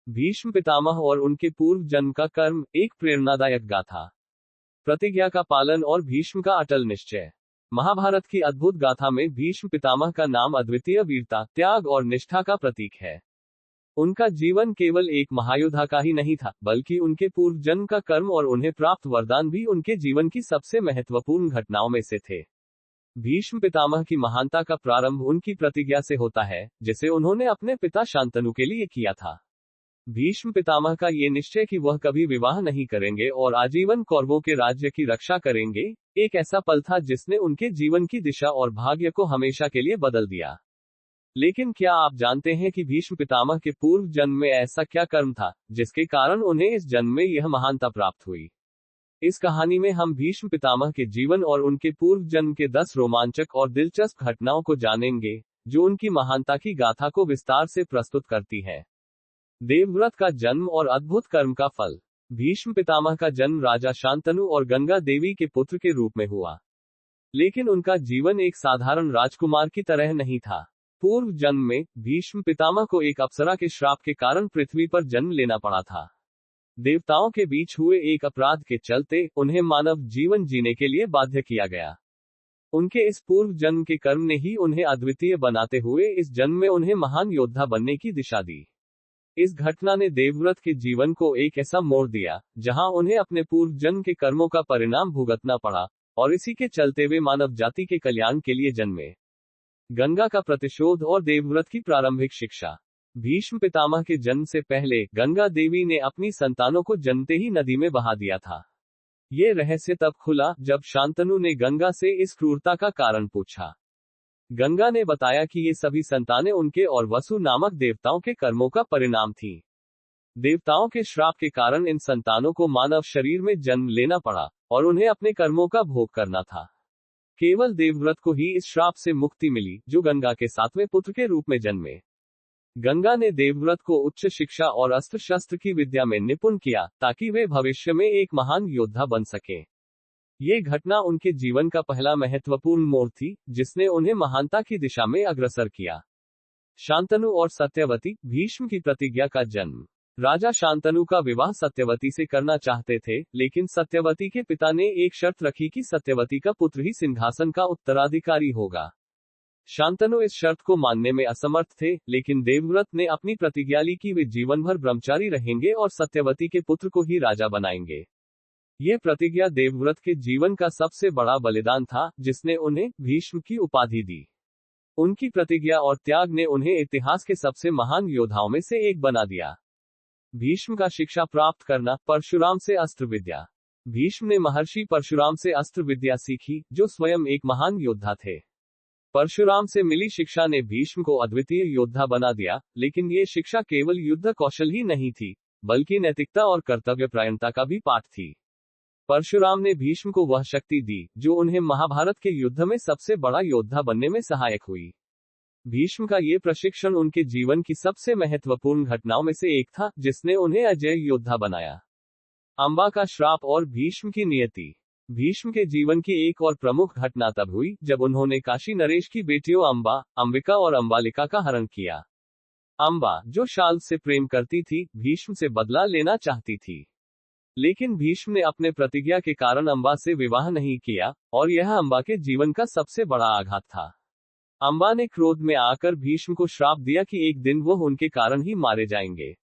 भीष्म पितामह और उनके पूर्व जन्म का कर्म, एक प्रेरणादायक गाथा। प्रतिज्ञा का पालन और भीष्म का अटल निश्चय। महाभारत की अद्भुत गाथा में भीष्म पितामह का नाम अद्वितीय वीरता, त्याग और निष्ठा का प्रतीक है। उनका जीवन केवल एक महायोद्धा का ही नहीं था, बल्कि उनके पूर्व जन्म का कर्म और उन्हें प्राप्त वरदान भी उनके जीवन की सबसे महत्वपूर्ण घटनाओं में से थे। भीष्म पितामह की महानता का प्रारंभ उनकी प्रतिज्ञा से होता है, जिसे उन्होंने अपने पिता शांतनु के लिए किया था। भीष्म पितामह का ये निश्चय कि वह कभी विवाह नहीं करेंगे और आजीवन कौरवों के राज्य की रक्षा करेंगे, एक ऐसा पल था जिसने उनके जीवन की दिशा और भाग्य को हमेशा के लिए बदल दिया। लेकिन क्या आप जानते हैं कि भीष्म पितामह के पूर्व जन्म में ऐसा क्या कर्म था, जिसके कारण उन्हें इस जन्म में यह महानता प्राप्त हुई? इस कहानी में हम भीष्म पितामह के जीवन और उनके पूर्व जन्म के 10 रोमांचक और दिलचस्प घटनाओं को जानेंगे, जो उनकी महानता की गाथा को विस्तार से प्रस्तुत करती है। देवव्रत का जन्म और अद्भुत कर्म का फल। भीष्म पितामह का जन्म राजा शांतनु और गंगा देवी के पुत्र के रूप में हुआ। लेकिन उनका जीवन एक साधारण राजकुमार की तरह नहीं था। पूर्व जन्म में भीष्म पितामह को एक अप्सरा के श्राप के कारण पृथ्वी पर जन्म लेना पड़ा था। देवताओं के बीच हुए एक अपराध के चलते उन्हें मानव जीवन जीने के लिए बाध्य किया गया। उनके इस पूर्व जन्म के कर्म ने ही उन्हें अद्वितीय बनाते हुए इस जन्म में उन्हें महान योद्धा बनने की दिशा दी। इस घटना ने देवव्रत के जीवन को एक ऐसा मोड़ दिया, जहां उन्हें अपने पूर्व जन्म के कर्मों का परिणाम भुगतना पड़ा, और इसी के चलते वे मानव जाति के कल्याण के लिए जन्मे। गंगा का प्रतिशोध और देवव्रत की प्रारंभिक शिक्षा। भीष्म पितामह के जन्म से पहले गंगा देवी ने अपनी संतानों को जन्मते ही नदी में बहा दिया था। ये रहस्य तब खुला जब शांतनु ने गंगा से इस क्रूरता का कारण पूछा। गंगा ने बताया कि ये सभी संतानें उनके और वसु नामक देवताओं के कर्मों का परिणाम थीं। देवताओं के श्राप के कारण इन संतानों को मानव शरीर में जन्म लेना पड़ा, और उन्हें अपने कर्मों का भोग करना था। केवल देवव्रत को ही इस श्राप से मुक्ति मिली, जो गंगा के 7वें पुत्र के रूप में जन्मे। गंगा ने देवव्रत को उच्च शिक्षा और अस्त्र शस्त्र की विद्या में निपुण किया, ताकि वे भविष्य में एक महान योद्धा बन सकें। ये घटना उनके जीवन का पहला महत्वपूर्ण मोड़ थी, जिसने उन्हें महानता की दिशा में अग्रसर किया। शांतनु और सत्यवती। भीष्म की प्रतिज्ञा का जन्म। राजा शांतनु का विवाह सत्यवती से करना चाहते थे, लेकिन सत्यवती के पिता ने एक शर्त रखी कि सत्यवती का पुत्र ही सिंहासन का उत्तराधिकारी होगा। शांतनु इस शर्त को मानने में असमर्थ थे, लेकिन देवव्रत ने अपनी प्रतिज्ञा ली कि वे जीवन भर ब्रह्मचारी रहेंगे और सत्यवती के पुत्र को ही राजा बनाएंगे। यह प्रतिज्ञा देवव्रत के जीवन का सबसे बड़ा बलिदान था, जिसने उन्हें भीष्म की उपाधि दी। उनकी प्रतिज्ञा और त्याग ने उन्हें इतिहास के सबसे महान योद्धाओं में से एक बना दिया। भीष्म का शिक्षा प्राप्त करना। परशुराम से अस्त्र विद्या। भीष्म ने महर्षि परशुराम से अस्त्र विद्या सीखी, जो स्वयं एक महान योद्धा थे। परशुराम से मिली शिक्षा ने भीष्म को अद्वितीय योद्धा बना दिया, लेकिन ये शिक्षा केवल युद्ध कौशल ही नहीं थी, बल्कि नैतिकता और कर्तव्यपरायणता का भी पाठ थी। परशुराम ने भीष्म को वह शक्ति दी, जो उन्हें महाभारत के युद्ध में सबसे बड़ा योद्धा बनने में सहायक हुई। भीष्म का ये प्रशिक्षण उनके जीवन की सबसे महत्वपूर्ण घटनाओं में से एक था, जिसने उन्हें अजेय योद्धा बनाया। अंबा का श्राप और भीष्म की नियति। भीष्म के जीवन की एक और प्रमुख घटना तब हुई, जब उन्होंने काशी नरेश की बेटियों अंबा, अंबिका और अंबालिका का हरण किया। अंबा, जो शाल्व से प्रेम करती थी, भीष्म से बदला लेना चाहती थी। लेकिन भीष्म ने अपने प्रतिज्ञा के कारण अंबा से विवाह नहीं किया, और यह अंबा के जीवन का सबसे बड़ा आघात था। अंबा ने क्रोध में आकर भीष्म को श्राप दिया कि एक दिन वो उनके कारण ही मारे जाएंगे।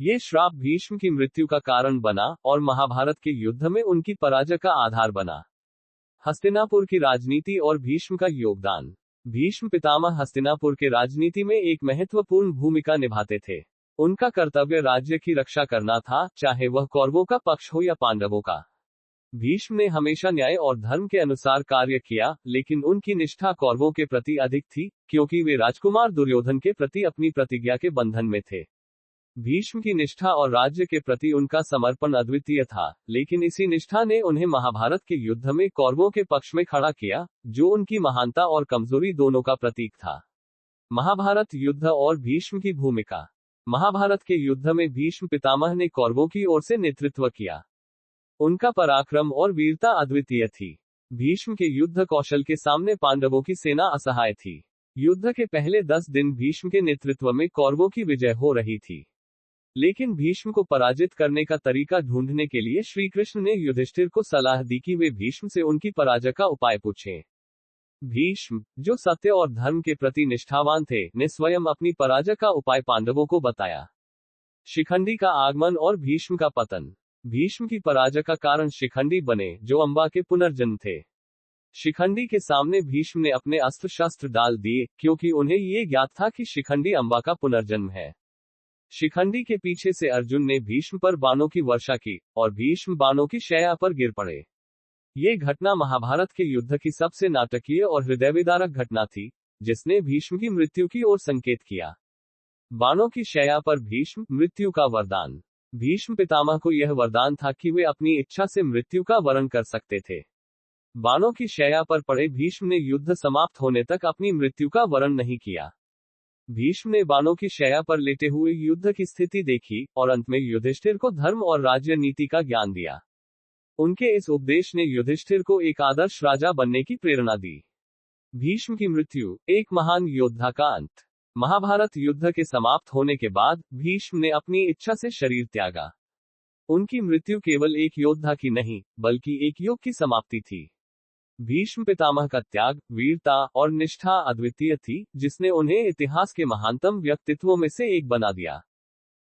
ये श्राप भीष्म की मृत्यु का कारण बना, और महाभारत के युद्ध में उनकी पराजय का आधार बना। हस्तिनापुर की राजनीति और भीष्म का योगदान। भीष्म पितामह हस्तिनापुर के राजनीति में एक महत्वपूर्ण भूमिका निभाते थे। उनका कर्तव्य राज्य की रक्षा करना था, चाहे वह कौरवों का पक्ष हो या पांडवों का। भीष्म ने हमेशा न्याय और धर्म के अनुसार कार्य किया, लेकिन उनकी निष्ठा कौरवों के प्रति अधिक थी, क्योंकि वे राजकुमार दुर्योधन के प्रति अपनी प्रतिज्ञा के बंधन में थे। भीष्म की निष्ठा और राज्य के प्रति उनका समर्पण अद्वितीय था, लेकिन इसी निष्ठा ने उन्हें महाभारत के युद्ध में कौरवों के पक्ष में खड़ा किया, जो उनकी महानता और कमजोरी दोनों का प्रतीक था। महाभारत युद्ध और भीष्म की भूमिका। महाभारत के युद्ध में भीष्म पितामह ने कौरवों की ओर से नेतृत्व किया। उनका पराक्रम और वीरता अद्वितीय थी। भीष्म के युद्ध कौशल के सामने पांडवों की सेना असहाय थी। युद्ध के पहले 10 दिन भीष्म के नेतृत्व में कौरवों की विजय हो रही थी। लेकिन भीष्म को पराजित करने का तरीका ढूंढने के लिए श्री कृष्ण ने युधिष्ठिर को सलाह दी कि वे भीष्म से उनकी पराजय का उपाय पूछें। भीष्म, जो सत्य और धर्म के प्रति निष्ठावान थे, ने स्वयं अपनी पराजय का उपाय पांडवों को बताया। शिखंडी का आगमन और भीष्म का पतन। भीष्म की पराजय का कारण शिखंडी बने, जो अंबा के पुनर्जन्म थे। शिखंडी के सामने भीष्म ने अपने अस्त्र शस्त्र डाल दिए, क्योंकि उन्हें ये ज्ञात था कि शिखंडी अंबा का पुनर्जन्म है। शिखंडी के पीछे से अर्जुन ने भीष्म पर बाणों की वर्षा की, और भीष्म बाणों की शैया पर गिर पड़े। ये घटना महाभारत के युद्ध की सबसे नाटकीय और हृदयविदारक घटना थी, जिसने भीष्म की मृत्यु की ओर संकेत किया। बाणों की शैया पर भीष्म, मृत्यु का वरदान। भीष्म पितामह को यह वरदान था कि वे अपनी इच्छा से मृत्यु का वरण कर सकते थे। बाणों की शैया पर पड़े भीष्म ने युद्ध समाप्त होने तक अपनी मृत्यु का वरण नहीं किया। भीष्म ने बाणों की शैया पर लेटे हुए युद्ध की स्थिति देखी, और अंत में युधिष्ठिर को धर्म और राज्य नीति का ज्ञान दिया। उनके इस उपदेश ने युधिष्ठिर को एक आदर्श राजा बनने की प्रेरणा दी। भीष्म की मृत्यु, एक महान योद्धा का अंत। महाभारत युद्ध के समाप्त होने के बाद भीष्म ने अपनी इच्छा से शरीर त्यागा। उनकी मृत्यु केवल एक योद्धा की नहीं, बल्कि एक युग की समाप्ति थी। भीष्म पितामह का त्याग, वीरता और निष्ठा अद्वितीय थी, जिसने उन्हें इतिहास के महानतम व्यक्तित्वों में से एक बना दिया।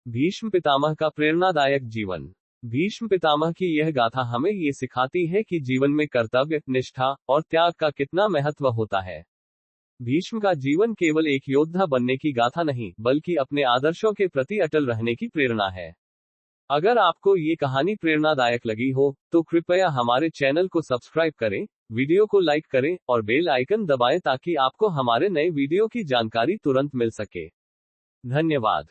भीष्म पितामह का प्रेरणादायक जीवन। भीष्म पितामह की यह गाथा हमें ये सिखाती है कि जीवन में कर्तव्य, निष्ठा और त्याग का कितना महत्व होता है। भीष्म का जीवन केवल एक योद्धा बनने की गाथा नहीं, बल्कि अपने आदर्शों के प्रति अटल रहने की प्रेरणा है। अगर आपको ये कहानी प्रेरणादायक लगी हो, तो कृपया हमारे चैनल को सब्सक्राइब करें, वीडियो को लाइक करें और बेल आइकन दबाएं ताकि आपको हमारे नए वीडियो की जानकारी तुरंत मिल सके। धन्यवाद।